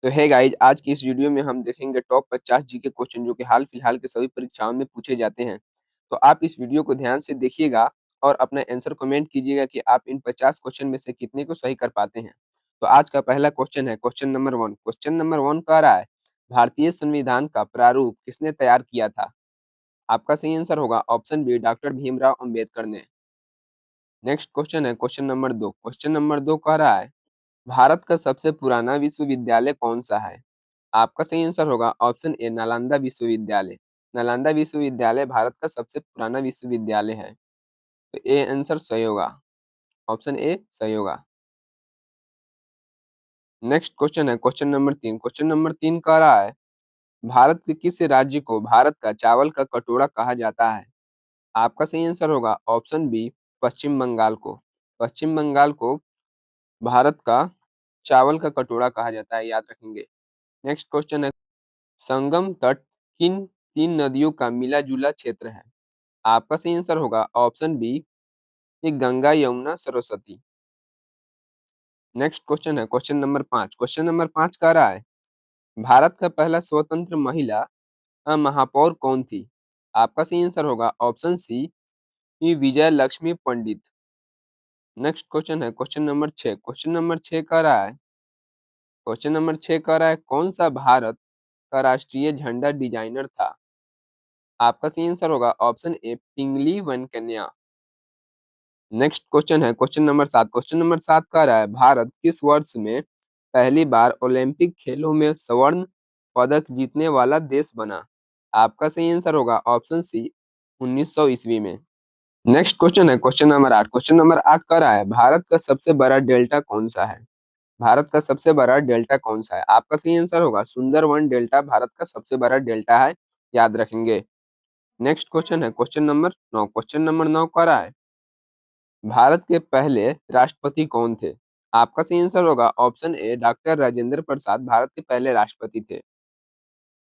तो है गाइज, आज की इस वीडियो में हम देखेंगे टॉप 50 जीके क्वेश्चन जो कि हाल फिलहाल के सभी परीक्षाओं में पूछे जाते हैं। तो आप इस वीडियो को ध्यान से देखिएगा और अपना आंसर कमेंट कीजिएगा कि आप इन 50 क्वेश्चन में से कितने को सही कर पाते हैं। तो आज का पहला क्वेश्चन है क्वेश्चन नंबर 1। क्वेश्चन नंबर 1 कह रहा है, भारतीय संविधान का प्रारूप किसने तैयार किया था? आपका सही आंसर होगा option B, doctor Bhimrao Ambedkar ने। नेक्स्ट क्वेश्चन है क्वेश्चन नंबर 2। क्वेश्चन नंबर 2 कह रहा है, भारत का सबसे पुराना विश्वविद्यालय कौन सा है? आपका सही आंसर होगा ऑप्शन ए, नालंदा विश्वविद्यालय। नालंदा विश्वविद्यालय भारत का सबसे पुराना विश्वविद्यालय है। तो ए आंसर सही होगा, ऑप्शन ए सही होगा। नेक्स्ट क्वेश्चन है क्वेश्चन नंबर 3। क्वेश्चन नंबर 3 कह रहा है, भारत के किस राज्य को भारत का चावल का कटोरा कहा जाता है? आपका सही आंसर होगा ऑप्शन बी, पश्चिम बंगाल को। पश्चिम बंगाल को भारत का चावल का कटोरा कहा जाता है, याद रखेंगे। नेक्स्ट क्वेश्चन है, संगम तट किन तीन नदियों का मिला जुला क्षेत्र है? आपका सही आंसर होगा ऑप्शन बी, ये गंगा यमुना सरस्वती। नेक्स्ट क्वेश्चन है क्वेश्चन नंबर 5। क्वेश्चन नंबर 5 कह रहा है, भारत का पहला स्वतंत्र महिला महापौर कौन थी? आपका सही आंसर होगा ऑप्शन सी, ये विजय लक्ष्मी पंडित। नेक्स्ट क्वेश्चन है क्वेश्चन नंबर 6। क्वेश्चन नंबर 6 कह रहा है, क्वेश्चन नंबर 6 कह रहा है, कौन सा भारत का राष्ट्रीय झंडा डिजाइनर था? आपका सही आंसर होगा option A, Pingali Venkaiah. Next question है क्वेश्चन नंबर 7। क्वेश्चन नंबर 7 कह रहा है, भारत किस वर्ष में पहली बार ओलंपिक खेलों में स्वर्ण पदक जीतने वाला देश बना? आपका सही आंसर होगा ऑप्शन सी, 1900 ईस्वी में। नेक्स्ट क्वेश्चन है क्वेश्चन नंबर 8। क्वेश्चन नंबर 8 कह रहा है, भारत का सबसे बड़ा डेल्टा कौन सा है? भारत का सबसे बड़ा डेल्टा कौन सा है? आपका सही आंसर होगा सुंदरवन डेल्टा भारत का सबसे बड़ा डेल्टा है, याद रखेंगे। नेक्स्ट क्वेश्चन है क्वेश्चन नंबर 9। क्वेश्चन नंबर 9 कह रहा है, भारत के पहले राष्ट्रपति कौन थे? आपका सही आंसर होगा option A, doctor Rajendra Prasad Bharat के पहले राष्ट्रपति थे।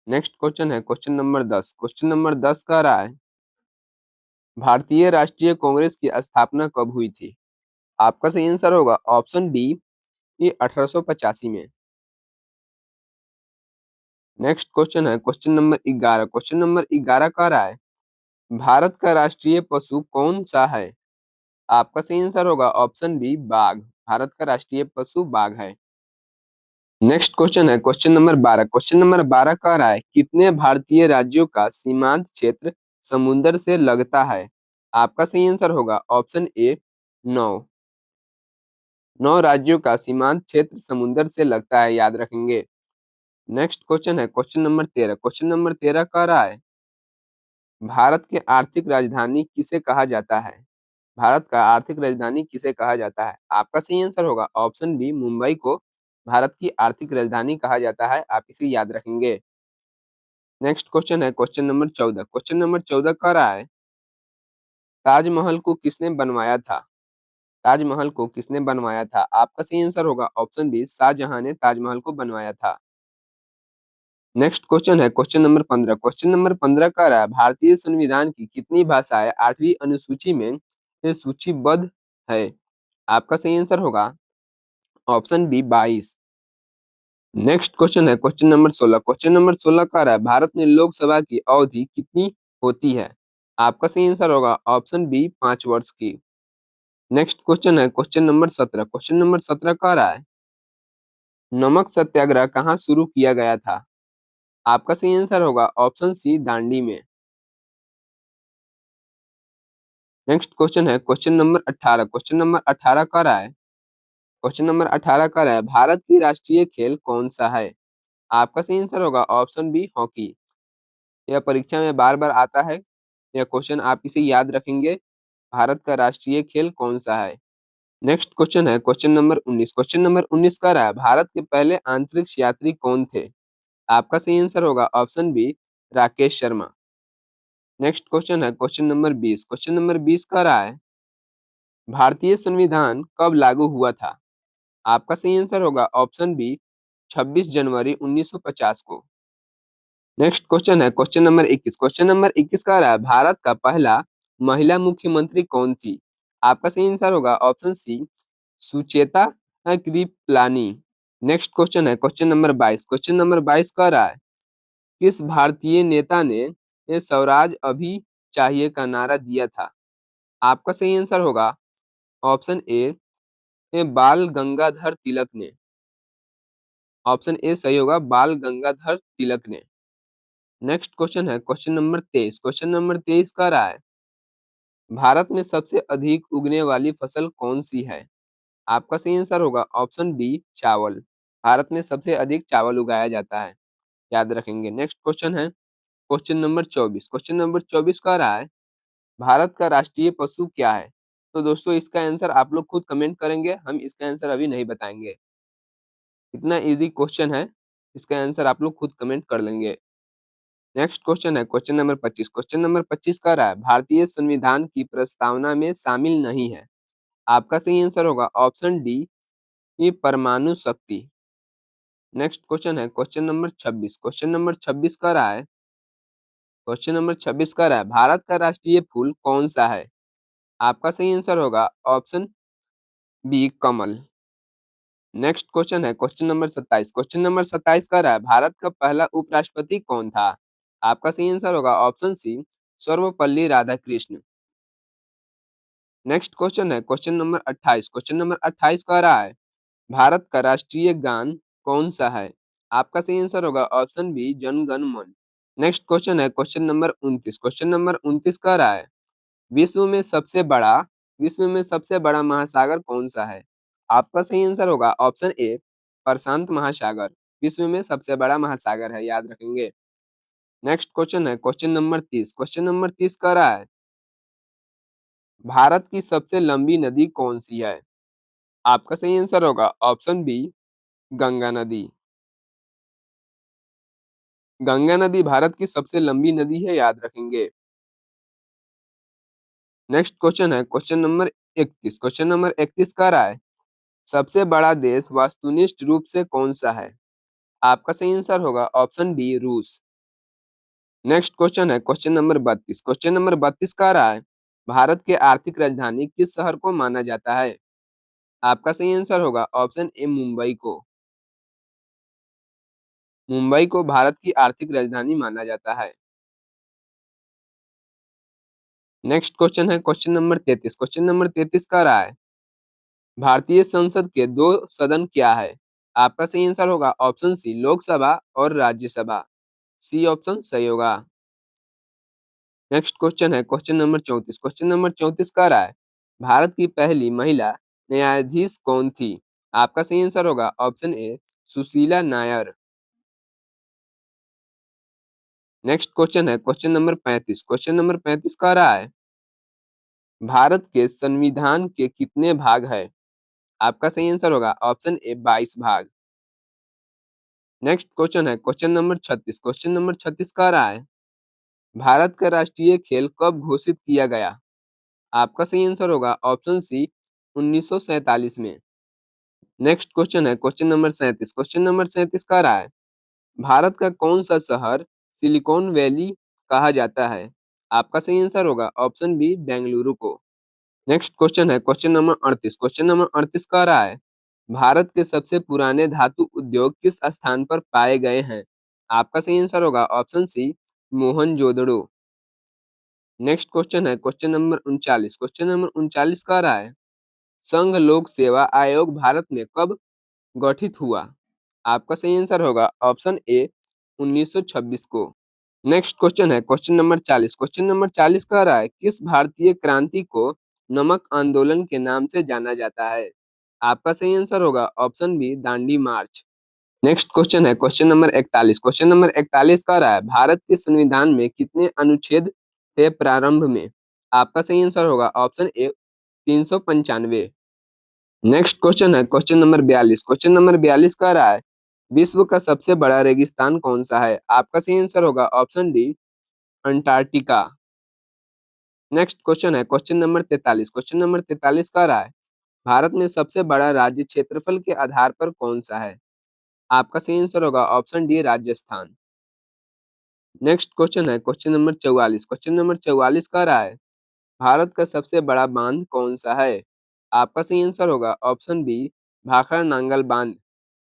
नेक्स्ट क्वेश्चन है क्वेश्चन नंबर 10। क्वेश्चन नंबर 10 कह रहा है, भारतीय राष्ट्रीय कांग्रेस की स्थापना कब हुई थी? आपका सही आंसर होगा ऑप्शन बी, ये 1885 में। नेक्स्ट क्वेश्चन है क्वेश्चन नंबर 11। क्वेश्चन नंबर 11 कह रहा है, भारत का राष्ट्रीय पशु कौन सा है? आपका सही आंसर होगा ऑप्शन बी, बाघ। भारत का राष्ट्रीय पशु बाघ है। नेक्स्ट क्वेश्चन है क्वेश्चन नंबर 12। क्वेश्चन नंबर 12 कह रहा है, कितने भारतीय राज्यों का सीमांत क्षेत्र समुद्र से लगता है? आपका सही आंसर होगा ऑप्शन ए, 9। 9 राज्यों का सीमांत क्षेत्र समुद्र से लगता है, याद रखेंगे। नेक्स्ट क्वेश्चन है क्वेश्चन नंबर 13। क्वेश्चन नंबर 13 कह रहा है, भारत की आर्थिक राजधानी किसे कहा जाता है? भारत का आर्थिक राजधानी किसे कहा जाता है? आपका सही आंसर होगा ऑप्शन बी, मुंबई को भारत की आर्थिक राजधानी कहा जाता है, आप इसे याद रखेंगे। नेक्स्ट क्वेश्चन है क्वेश्चन नंबर 14। क्वेश्चन नंबर 14 कह रहा है, ताजमहल को किसने बनवाया था? ताजमहल को किसने बनवाया था? आपका सही आंसर होगा ऑप्शन बी, शाहजहां ने ताजमहल को बनवाया था। नेक्स्ट क्वेश्चन है क्वेश्चन नंबर 15। क्वेश्चन नंबर 15 कह रहा है, भारतीय संविधान की कितनी भाषाएं 8वीं अनुसूची में ये सूचीबद्ध है? आपका सही आंसर होगा ऑप्शन बी, 22। नेक्स्ट क्वेश्चन है क्वेश्चन नंबर 16। क्वेश्चन नंबर 16 कह रहा है, भारत में लोकसभा की अवधि कितनी होती है? आपका सही आंसर होगा ऑप्शन बी, 5 वर्ष की। नेक्स्ट क्वेश्चन है क्वेश्चन नंबर 17। क्वेश्चन नंबर 17 कह रहा है, नमक सत्याग्रह कहाँ शुरू किया गया था? आपका सही आंसर होगा ऑप्शन सी, दांडी में। नेक्स्ट क्वेश्चन है क्वेश्चन नंबर 18। क्वेश्चन नंबर 18 कह रहा है, क्वेश्चन नंबर 18 कह रहा है, भारत की राष्ट्रीय खेल कौन सा है? आपका सही आंसर होगा ऑप्शन बी, हॉकी। यह परीक्षा में बार बार आता है, यह क्वेश्चन आप इसे याद रखेंगे, भारत का राष्ट्रीय खेल कौन सा है। नेक्स्ट क्वेश्चन है क्वेश्चन नंबर 19। क्वेश्चन नंबर 19 कह रहा है, भारत के पहले अंतरिक्ष यात्री कौन थे? आपका सही आंसर होगा option B, Rakesh Sharma. Next question है क्वेश्चन नंबर 20। क्वेश्चन नंबर 20 कह रहा है, भारतीय संविधान कब लागू हुआ था? आपका सही आंसर होगा ऑप्शन बी, 26 जनवरी 1950 को। नेक्स्ट क्वेश्चन है क्वेश्चन नंबर 21। क्वेश्चन नंबर 21 कह रहा है, भारत का पहला महिला मुख्यमंत्री कौन थी? आपका सही आंसर होगा option C, Sucheta Kripalani. Next question है क्वेश्चन नंबर 22। क्वेश्चन नंबर 22 कह रहा है किस भारतीय नेता ने ये स्वराज अभी चाहिए का नारा दिया था? आपका सही आंसर होगा ऑप्शन ए बाल गंगाधर तिलक ने। ऑप्शन ए सही होगा बाल गंगाधर तिलक ने। नेक्स्ट क्वेश्चन है क्वेश्चन नंबर 23। क्वेश्चन नंबर 23 कह रहा है भारत में सबसे अधिक उगने वाली फसल कौन सी है? आपका सही आंसर होगा ऑप्शन बी चावल। भारत में सबसे अधिक चावल उगाया जाता है, याद रखेंगे। नेक्स्ट क्वेश्चन है क्वेश्चन नंबर 24। क्वेश्चन नंबर 24 कह रहा है भारत का राष्ट्रीय पशु क्या है? तो दोस्तों इसका आंसर आप लोग खुद कमेंट करेंगे, हम इसका आंसर अभी नहीं बताएंगे। इतना इजी क्वेश्चन है, इसका आंसर आप लोग खुद कमेंट कर लेंगे। नेक्स्ट क्वेश्चन है क्वेश्चन नंबर 25। क्वेश्चन नंबर 25 कह रहा है भारतीय संविधान की प्रस्तावना में शामिल नहीं है। आपका सही आंसर होगा ऑप्शन डी ये परमाणु शक्ति। नेक्स्ट क्वेश्चन है क्वेश्चन नंबर 26। क्वेश्चन नंबर 26 कह रहा है क्वेश्चन नंबर 26 कह रहा है भारत का राष्ट्रीय फूल कौन सा है? आपका सही आंसर होगा ऑप्शन बी कमल। नेक्स्ट क्वेश्चन है क्वेश्चन नंबर 27। क्वेश्चन नंबर 27 कह रहा है भारत का पहला उपराष्ट्रपति कौन था? आपका सही आंसर होगा option C Sarvepalli Radhakrishna. Next question है क्वेश्चन नंबर 28। क्वेश्चन नंबर 28 कह रहा है भारत का राष्ट्रीय गान कौन सा है? आपका सही आंसर होगा ऑप्शन बी जन गण मन। नेक्स्ट क्वेश्चन है क्वेश्चन नंबर 29। क्वेश्चन नंबर 29 कह रहा है विश्व में सबसे बड़ा विश्व में सबसे बड़ा महासागर कौन सा है? आपका सही आंसर होगा ऑप्शन ए प्रशांत महासागर विश्व में सबसे बड़ा महासागर है, याद रखेंगे। नेक्स्ट क्वेश्चन है क्वेश्चन नंबर 30। क्वेश्चन नंबर 30 कह रहा है भारत की सबसे लंबी नदी कौन सी है? आपका सही आंसर होगा ऑप्शन बी गंगा नदी। गंगा नदी भारत की सबसे लंबी नदी है, याद रखेंगे। नेक्स्ट क्वेश्चन है क्वेश्चन नंबर 31। क्वेश्चन नंबर 31 कह रहा है सबसे बड़ा देश वस्तुनिष्ठ रूप से कौन सा है? आपका सही आंसर होगा ऑप्शन बी रूस। नेक्स्ट क्वेश्चन है क्वेश्चन नंबर 32। क्वेश्चन नंबर 32 कह रहा है भारत के आर्थिक राजधानी किस शहर को माना जाता है? आपका सही आंसर होगा ऑप्शन ए मुंबई को। मुंबई को भारत की आर्थिक राजधानी माना जाता है। नेक्स्ट क्वेश्चन है क्वेश्चन नंबर 33। क्वेश्चन नंबर 33 कह रहा है भारतीय संसद के दो सदन क्या है? आपका सही आंसर होगा ऑप्शन सी लोकसभा और राज्यसभा। सी ऑप्शन सही होगा। नेक्स्ट क्वेश्चन है क्वेश्चन नंबर 34। क्वेश्चन नंबर 34 कह रहा है भारत की पहली महिला न्यायाधीश कौन थी? आपका सही आंसर होगा option A Sushila Nair. Next question है क्वेश्चन नंबर 35। क्वेश्चन नंबर 35 कह रहा है भारत के संविधान के कितने भाग है? आपका सही आंसर होगा ऑप्शन ए 22 भाग। नेक्स्ट क्वेश्चन है क्वेश्चन नंबर 36। क्वेश्चन नंबर 36 कह रहा है भारत का राष्ट्रीय खेल कब घोषित किया गया? आपका सही आंसर होगा ऑप्शन सी 1947 में। नेक्स्ट क्वेश्चन है क्वेश्चन नंबर 37। क्वेश्चन नंबर 37 कह रहा है भारत का कौन सा शहर सिलिकॉन वैली कहा जाता है? आपका सही आंसर होगा ऑप्शन बी बेंगलुरु को। नेक्स्ट क्वेश्चन है क्वेश्चन नंबर 38। क्वेश्चन नंबर 38 कह रहा है भारत के सबसे पुराने धातु उद्योग किस स्थान पर पाए गए हैं? आपका सही आंसर होगा option C Mohenjodaro. Next question है क्वेश्चन नंबर 39। क्वेश्चन नंबर 39 कह रहा है संघ लोक सेवा आयोग भारत में कब गठित हुआ? आपका सही आंसर होगा ऑप्शन ए 1926 को। नेक्स्ट क्वेश्चन है क्वेश्चन नंबर 40। क्वेश्चन नंबर 40 कह रहा है किस भारतीय क्रांति को नमक आंदोलन के नाम से जाना जाता है? आपका सही आंसर होगा ऑप्शन बी दांडी मार्च। नेक्स्ट क्वेश्चन है क्वेश्चन नंबर 41। क्वेश्चन नंबर 41 कह रहा है भारत के संविधान में कितने अनुच्छेद थे प्रारंभ में? आपका सही आंसर होगा ऑप्शन ए 395। नेक्स्ट क्वेश्चन है क्वेश्चन नंबर 42। क्वेश्चन नंबर 42 कह रहा है विश्व का सबसे बड़ा रेगिस्तान कौन सा है? आपका सही आंसर होगा option D Antarctica. Next question है क्वेश्चन नंबर 43। क्वेश्चन नंबर 43 कह रहा है भारत में सबसे बड़ा राज्य क्षेत्रफल के आधार पर कौन सा है? आपका सही आंसर होगा option D Rajasthan. Next question है क्वेश्चन नंबर 44। क्वेश्चन नंबर 44 कह रहा है भारत का सबसे बड़ा बांध कौन सा है? आपका सही आंसर होगा ऑप्शन बी भाखड़ा नांगल बांध।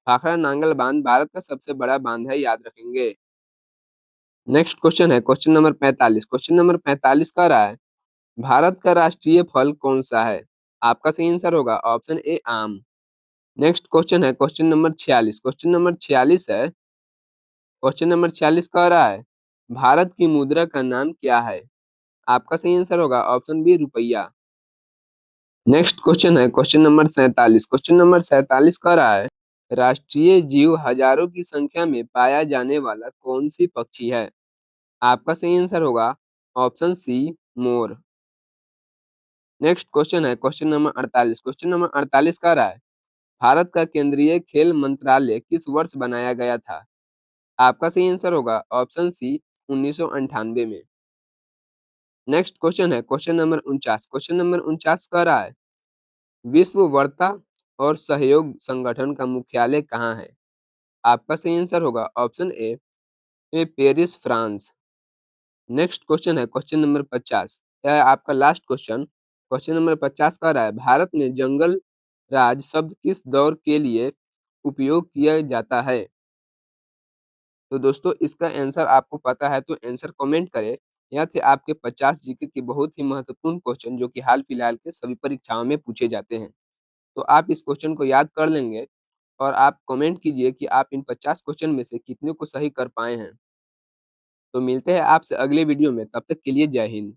भाखड़ा नांगल बांध भारत का सबसे बड़ा बांध है, याद रखेंगे। नेक्स्ट क्वेश्चन है क्वेश्चन नंबर 45। क्वेश्चन नंबर 45 कह रहा है भारत का राष्ट्रीय फल कौन सा है? आपका सही आंसर होगा ऑप्शन ए आम। नेक्स्ट क्वेश्चन है क्वेश्चन नंबर 46। क्वेश्चन नंबर 46 है, क्वेश्चन नंबर 46 कह रहा है भारत की मुद्रा का नाम क्या है? आपका सही आंसर होगा ऑप्शन बी रुपया। नेक्स्ट क्वेश्चन है क्वेश्चन नंबर 47। क्वेश्चन नंबर 47 कह रहा है राष्ट्रीय जीव हजारों की संख्या में पाया जाने वाला कौन सी पक्षी है? आपका सही आंसर होगा ऑप्शन सी मोर। नेक्स्ट क्वेश्चन है क्वेश्चन नंबर 48। क्वेश्चन नंबर 48 कह रहा है भारत का केंद्रीय खेल मंत्रालय किस वर्ष बनाया गया था? आपका सही आंसर होगा ऑप्शन सी 1998 में। नेक्स्ट क्वेश्चन है क्वेश्चन नंबर 49। क्वेश्चन नंबर 49 कह रहा है विश्व वार्ता और सहयोग संगठन का मुख्यालय कहाँ है? आपका सही आंसर होगा option A Paris France. Next question है क्वेश्चन नंबर 50। यह है आपका लास्ट क्वेश्चन। क्वेश्चन नंबर 50 कह रहा है भारत में जंगल राज शब्द किस दौर के लिए उपयोग किया जाता है? तो दोस्तों इसका आंसर आपको पता है तो आंसर कमेंट करें। यह थे आपके 50 जीके के बहुत ही महत्वपूर्ण क्वेश्चन जो कि हाल फिलहाल के सभी परीक्षाओं में पूछे जाते हैं। तो आप इस क्वेश्चन को याद कर लेंगे और आप कमेंट कीजिए कि आप इन 50 क्वेश्चन में से कितने को सही कर पाए हैं। तो मिलते हैं आपसे अगले वीडियो में, तब तक के लिए जय हिंद।